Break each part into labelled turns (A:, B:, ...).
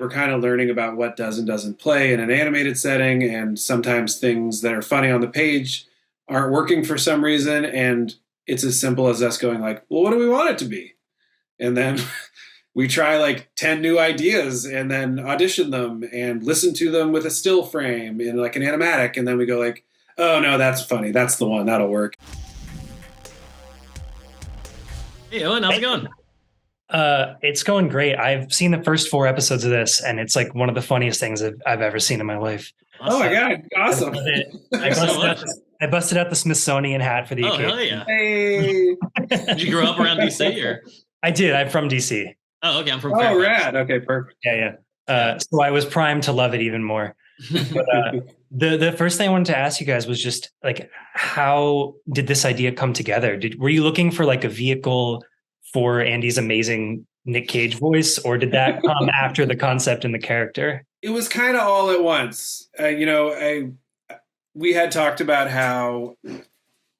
A: We're kind of learning about what does and doesn't play in an animated setting, and sometimes things that are funny on the page aren't working for some reason, and it's as simple as us going like, well, what do we want it to be? And then we try like 10 new ideas and then audition them and listen to them with a still frame in like an animatic, and then we go like, oh no, that's funny, that's the one, that'll work.
B: Hey Owen, how's it going?
C: It's going great. I've seen the first 4 episodes of this, and it's like one of the funniest things I've ever seen in my life.
A: Awesome. Oh my God, awesome.
C: I busted out the Smithsonian hat for the occasion.
B: Oh, hell yeah.
A: Hey.
B: Did you grow up around DC or?
C: I did. I'm from DC.
B: Oh, okay. I'm from
A: Fairfax.
B: Oh,
A: rad. Okay, perfect.
C: Yeah. So I was primed to love it even more. But the first thing I wanted to ask you guys was just like, how did this idea come together? Were you looking for like a vehicle for Andy's amazing Nick Cage voice, or did that come after the concept and the character?
A: It was kind of all at once. We had talked about how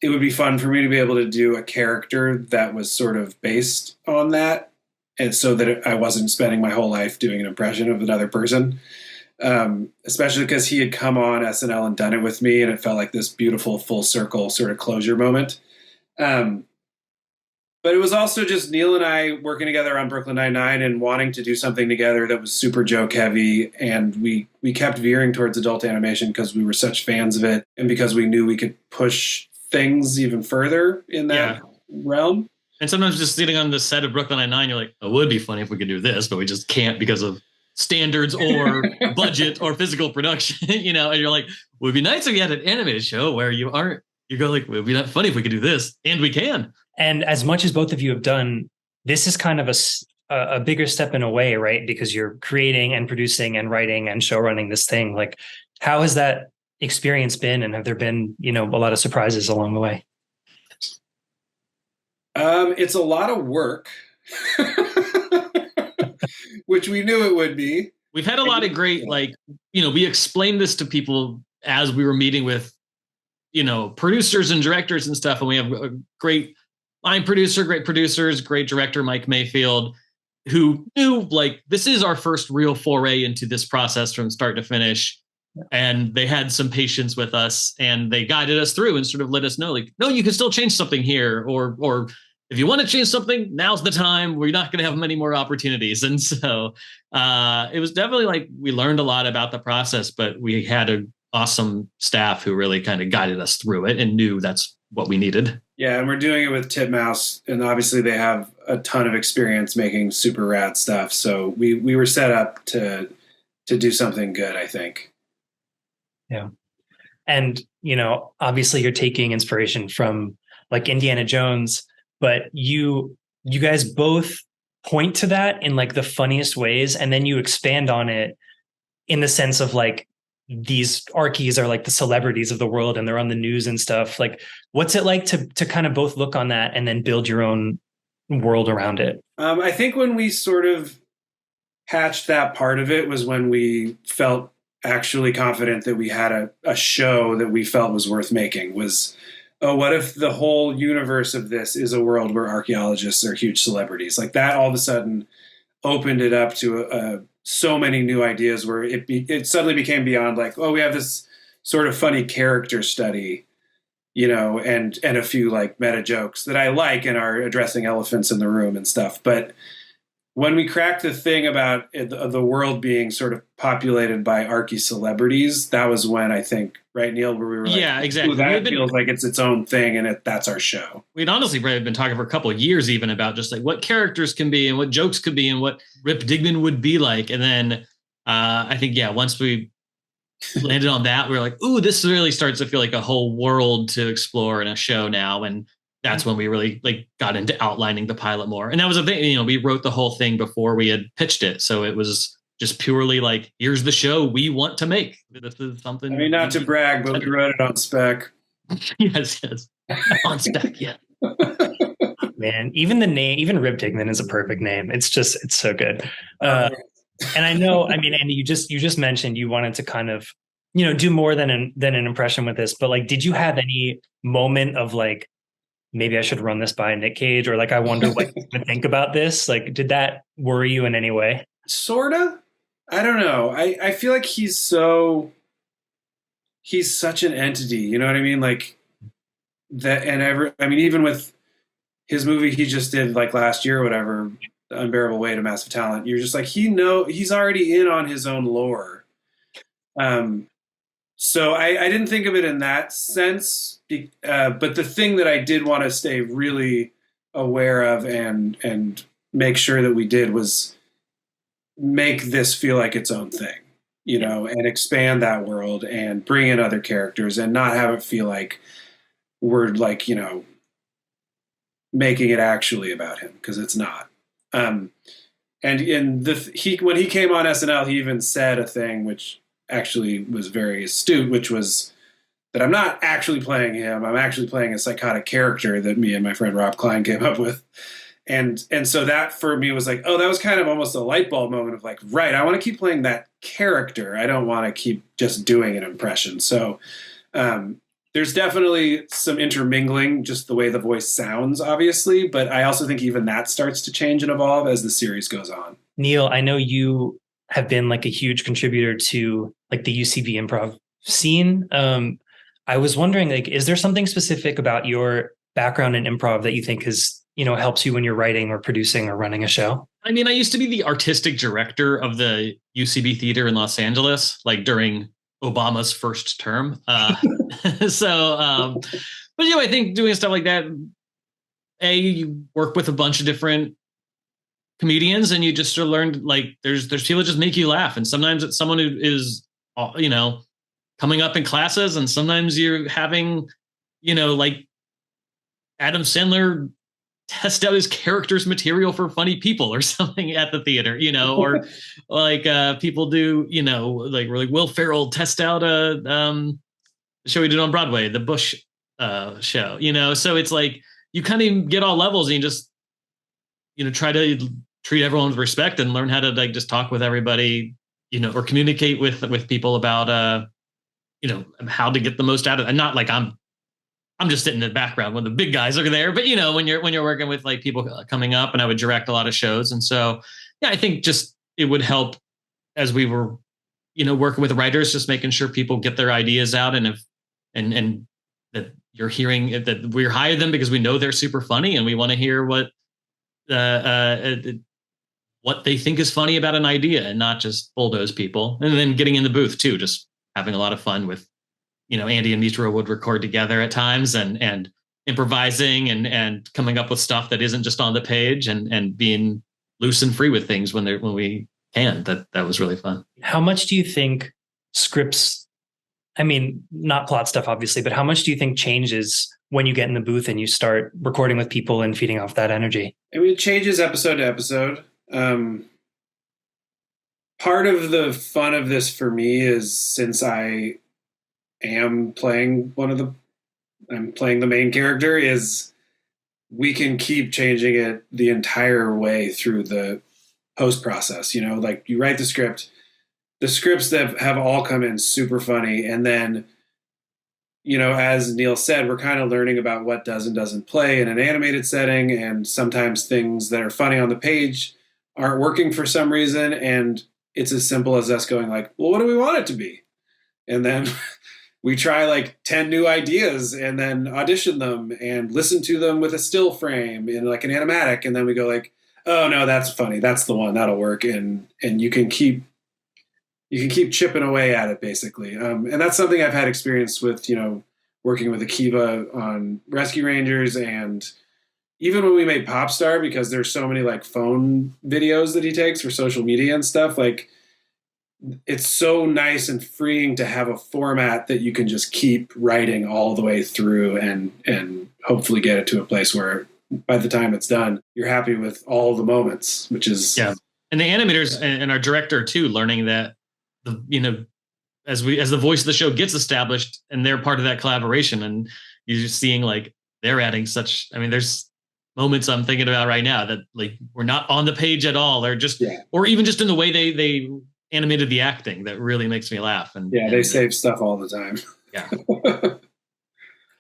A: it would be fun for me to be able to do a character that was sort of based on that, and so that I wasn't spending my whole life doing an impression of another person. Especially because he had come on SNL and done it with me, and it felt like this beautiful full circle sort of closure moment. But it was also just Neil and I working together on Brooklyn Nine-Nine and wanting to do something together that was super joke heavy. And we kept veering towards adult animation because we were such fans of it, and because we knew we could push things even further in that realm.
B: And sometimes just sitting on the set of Brooklyn Nine-Nine, you're like, it would be funny if we could do this, but we just can't because of standards or budget or physical production, and you're like, it would be nice if you had an animated show where you go like, it would be not funny if we could do this, and we can.
C: And as much as both of you have done, this is kind of a bigger step in a way, right? Because you're creating and producing and writing and show running this thing. Like, how has that experience been? And have there been, a lot of surprises along the way?
A: It's a lot of work, which we knew it would be.
B: We've had a lot of great, we explained this to people as we were meeting with, producers and directors and stuff. And we have a great line producer, great producers, great director, Mike Mayfield, who knew this is our first real foray into this process from start to finish. And they had some patience with us, and they guided us through and sort of let us know, no, you can still change something here, or if you want to change something, now's the time. We're not going to have many more opportunities. And so it was definitely we learned a lot about the process, but we had an awesome staff who really kind of guided us through it and knew that's what we needed.
A: Yeah, and we're doing it with Titmouse, and obviously they have a ton of experience making super rad stuff. So we were set up to do something good, I think.
C: Yeah. And, obviously you're taking inspiration from Indiana Jones, but you guys both point to that in the funniest ways. And then you expand on it in the sense of these Archies are the celebrities of the world, and they're on the news and stuff. What's it like to kind of both look on that and then build your own world around it? I
A: think when we sort of hatched that part of it was when we felt actually confident that we had a show that we felt was worth making. Was, oh, what if the whole universe of this is a world where archaeologists are huge celebrities? That all of a sudden opened it up to so many new ideas where it suddenly became beyond we have this sort of funny character study, and a few meta jokes that I like and are addressing elephants in the room and stuff. But when we cracked the thing about the world being sort of populated by archy celebrities, that was when I think, right, Neil, where we were
B: exactly.
A: That feels like it's its own thing, and that's our show.
B: We'd honestly been talking for a couple of years even about just what characters can be and what jokes could be and what Rip Digman would be like. And then I think, once we landed on that, we were like, ooh, this really starts to feel like a whole world to explore in a show now. And that's when we really got into outlining the pilot more. And that was a thing, we wrote the whole thing before we had pitched it. So it was just purely here's the show we want to make. This is something.
A: I mean, not to brag, but we wrote it on spec.
B: yes. On spec, yeah.
C: Man, even the name, even Rip Digman is a perfect name. It's so good. And I know, and you just mentioned you wanted to kind of, do more than an impression with this, but did you have any moment of maybe I should run this by Nick Cage, or I wonder what you think about this? Did that worry you in any way?
A: Sorta. I don't know. I feel like he's such an entity, you know what I mean? Like that, and I mean, even with his movie he just did like last year or whatever, The Unbearable Weight of Massive Talent, you're just like, he's already in on his own lore. Um, so I didn't think of it in that sense, but the thing that I did want to stay really aware of and make sure that we did was make this feel like its own thing, you know, and expand that world and bring in other characters and not have it feel like we're like, you know, making it actually about him, because it's not. And when he came on SNL, he even said a thing which actually was very astute, which was that I'm not actually playing him. I'm actually playing a psychotic character that me and my friend Rob Klein came up with. And so that for me was like, oh, that was kind of almost a light bulb moment of like, right, I want to keep playing that character. I don't want to keep just doing an impression. So there's definitely some intermingling, just the way the voice sounds, obviously. But I also think even that starts to change and evolve as the series goes on.
C: Neil, I know you have been like a huge contributor to like the UCB improv scene. I was wondering, like, is there something specific about your background in improv that you think has, you know, helps you when you're writing or producing or running a show?
B: I mean, I used to be the artistic director of the UCB theater in Los Angeles, like during Obama's first term. But I think doing stuff like that, you work with a bunch of different comedians and you just learned like there's people that just make you laugh. And sometimes it's someone who is, you know, coming up in classes, and sometimes you're having, you know, like Adam Sandler test out his character's material for funny people or something at the theater, you know, or like people do, you know, like Will Ferrell test out a show he did on Broadway, the Bush show, you know. So it's like you kind of get all levels and you just, you know, try to treat everyone with respect and learn how to like just talk with everybody, you know, or communicate with people about you know, how to get the most out of it. And not like I'm just sitting in the background when the big guys are there, but you know, when you're working with like people coming up, and I would direct a lot of shows. And so, yeah, I think just it would help as we were, you know, working with writers, just making sure people get their ideas out, and and that you're hearing that we're hired them because we know they're super funny and we want to hear what they think is funny about an idea, and not just bulldoze people. And then getting in the booth too, just having a lot of fun with, you know, Andy and Mitra would record together at times and improvising and coming up with stuff that isn't just on the page, and being loose and free with things when we can. That was really fun.
C: How much do you think scripts, I mean, not plot stuff, obviously, but how much do you think changes when you get in the booth and you start recording with people and feeding off that energy?
A: I mean, it changes episode to episode. Part of the fun of this for me is, since I am playing I'm playing the main character, is we can keep changing it the entire way through the post process. You know, like you write the scripts that have all come in super funny. And then, you know, as Neil said, we're kind of learning about what does and doesn't play in an animated setting. And sometimes things that are funny on the page aren't working for some reason. And it's as simple as us going like, well, what do we want it to be? And then we try like 10 new ideas and then audition them and listen to them with a still frame in like an animatic. And then we go like, oh no, that's funny. That's the one that'll work. And you can keep chipping away at it basically. And that's something I've had experience with, you know, working with Akiva on Rescue Rangers, and even when we made Popstar, because there's so many like phone videos that he takes for social media and stuff, like it's so nice and freeing to have a format that you can just keep writing all the way through and hopefully get it to a place where by the time it's done, you're happy with all the moments, which is...
B: Yeah. And the animators and our director too, learning that you know, as the voice of the show gets established and they're part of that collaboration, and you're seeing like they're adding such, I mean, there's moments I'm thinking about right now that like we're not on the page at all. They're just, or even just in the way they animated the acting, that really makes me laugh. And
A: they save stuff all the time.
B: Yeah.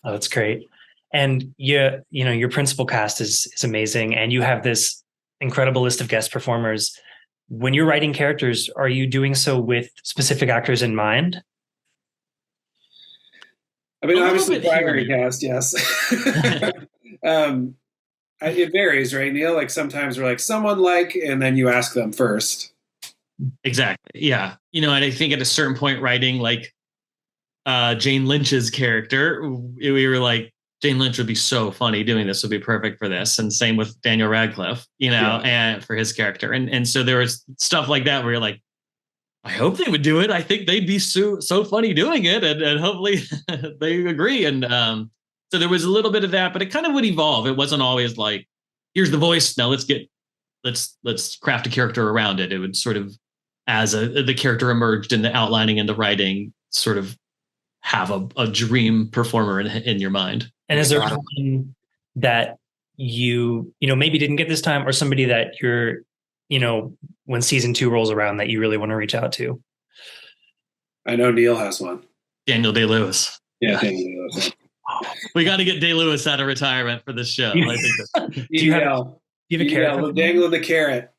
C: Oh, that's great. And you know, your principal cast is amazing, and you have this incredible list of guest performers. when you're writing characters, are you doing so with specific actors in mind?
A: I mean, obviously, primary cast, yes. It varies, right, Neil? Like sometimes we're like someone like, and then you ask them first.
B: Exactly. Yeah. And I think at a certain point, writing like Jane Lynch's character, we were like, Jane Lynch would be so funny doing this, would be perfect for this. And same with Daniel Radcliffe, and for his character. And so there was stuff like that where you're like, I hope they would do it. I think they'd be so funny doing it. And hopefully they agree. And so there was a little bit of that, but it kind of would evolve. It wasn't always like, here's the voice. Now let's craft a character around it. It would sort of, as the character emerged in the outlining and the writing, sort of have a dream performer in your mind.
C: And is there one that you maybe didn't get this time, or somebody that you're, when season 2 rolls around, that you really want to reach out to?
A: I know Neil has one.
B: Daniel Day-Lewis.
A: Yeah, Daniel Day-Lewis.
B: We got to get Day-Lewis out of retirement for this show. I think
C: do you have a character?
A: We'll dangle the carrot.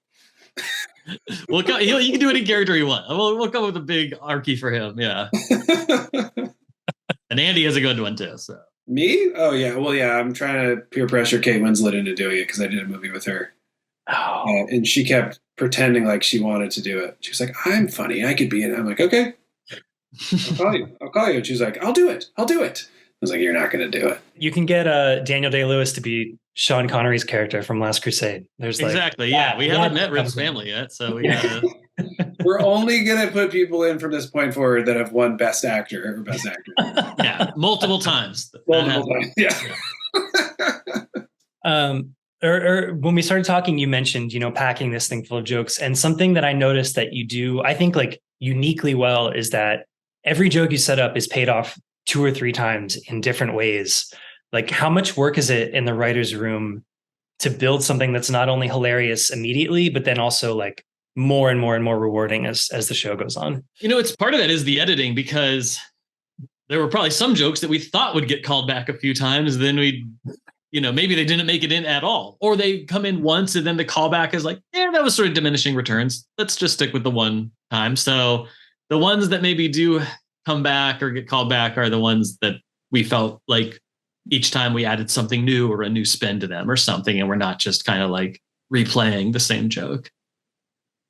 B: You can do any character you want. We'll come with a big archy for him. Yeah. And Andy has a good one too. So
A: me? Oh yeah. Well, yeah. I'm trying to peer pressure Kate Winslet into doing it because I did a movie with her, and she kept pretending like she wanted to do it. She was like, "I'm funny. I could be in it." I'm like, "Okay, I'll call you." And she's like, "I'll do it. I was like, "You're not going to do it."
C: You can get Daniel Day-Lewis to be Sean Connery's character from Last Crusade. There's
B: exactly. Yeah, we haven't met Rick's family yet, so we gotta.
A: We're only going to put people in from this point forward that have won Best Actor or Best Actor.
B: Yeah, multiple times.
A: Yeah.
C: Or when we started talking, you mentioned, packing this thing full of jokes. And something that I noticed that you do, I think like uniquely well, is that every joke you set up is paid off 2 or 3 times in different ways. Like, how much work is it in the writer's room to build something that's not only hilarious immediately, but then also like more and more and more rewarding as the show goes on?
B: It's part of that is the editing, because there were probably some jokes that we thought would get called back a few times. Then maybe they didn't make it in at all, or they come in once and then the callback is like, yeah, that was sort of diminishing returns. Let's just stick with the one time. So the ones that maybe do come back or get called back are the ones that we felt like each time we added something new or a new spin to them or something, and we're not just kind of like replaying the same joke.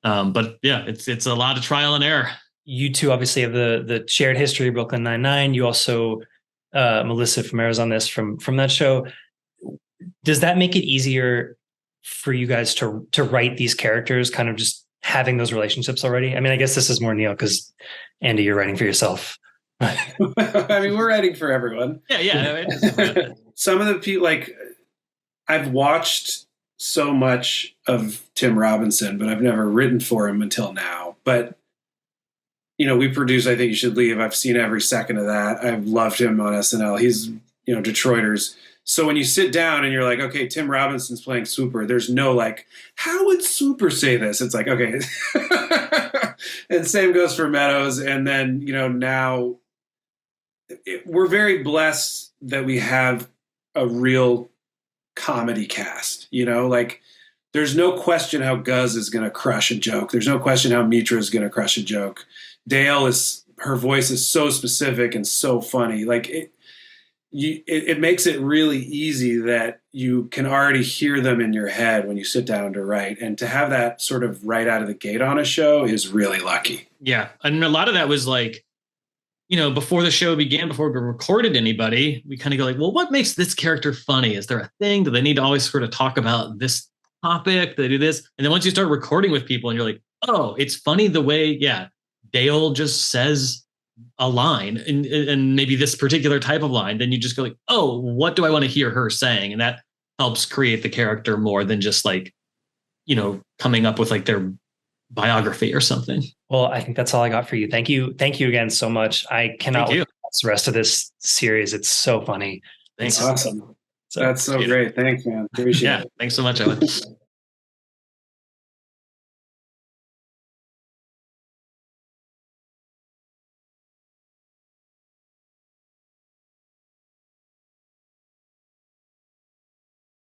B: But yeah, it's a lot of trial and error.
C: You two obviously have the shared history of Brooklyn Nine-Nine. You also, Melissa Fumera's on this from that show. Does that make it easier for you guys to write these characters, kind of just having those relationships already? I mean, I guess this is more Neil, because Andy, you're writing for yourself.
A: I mean, we're writing for everyone.
B: Yeah.
A: Some of the people, like, I've watched so much of Tim Robinson, but I've never written for him until now. But, we produce I Think You Should Leave. I've seen every second of that. I've loved him on SNL. He's, Detroiters. So when you sit down and you're like, okay, Tim Robinson's playing Swooper, there's no like, how would Swooper say this? It's like, okay. And same goes for Meadows. And then, now we're very blessed that we have a real comedy cast, like there's no question how Guz is going to crush a joke. There's no question how Mitra is going to crush a joke. Dale her voice is so specific and so funny. Like it makes it really easy that you can already hear them in your head when you sit down to write. And to have that sort of right out of the gate on a show is really lucky.
B: Yeah. And a lot of that was like, before the show began, before we recorded anybody, we kind of go like, well, what makes this character funny? Is there a thing? Do they need to always sort of talk about this topic? Do they do this? And then once you start recording with people and you're like, oh, it's funny the way, Dale just says a line and maybe this particular type of line, then you just go like, oh, what do I want to hear her saying? And that helps create the character more than just like, coming up with like their biography or something.
C: Well, I think that's all I got for you. Thank you again so much. I cannot wait to watch the rest of this series. It's so funny.
A: Thanks. Awesome. That's so great. Thanks, man. Appreciate it.
B: Thanks so much, Owen.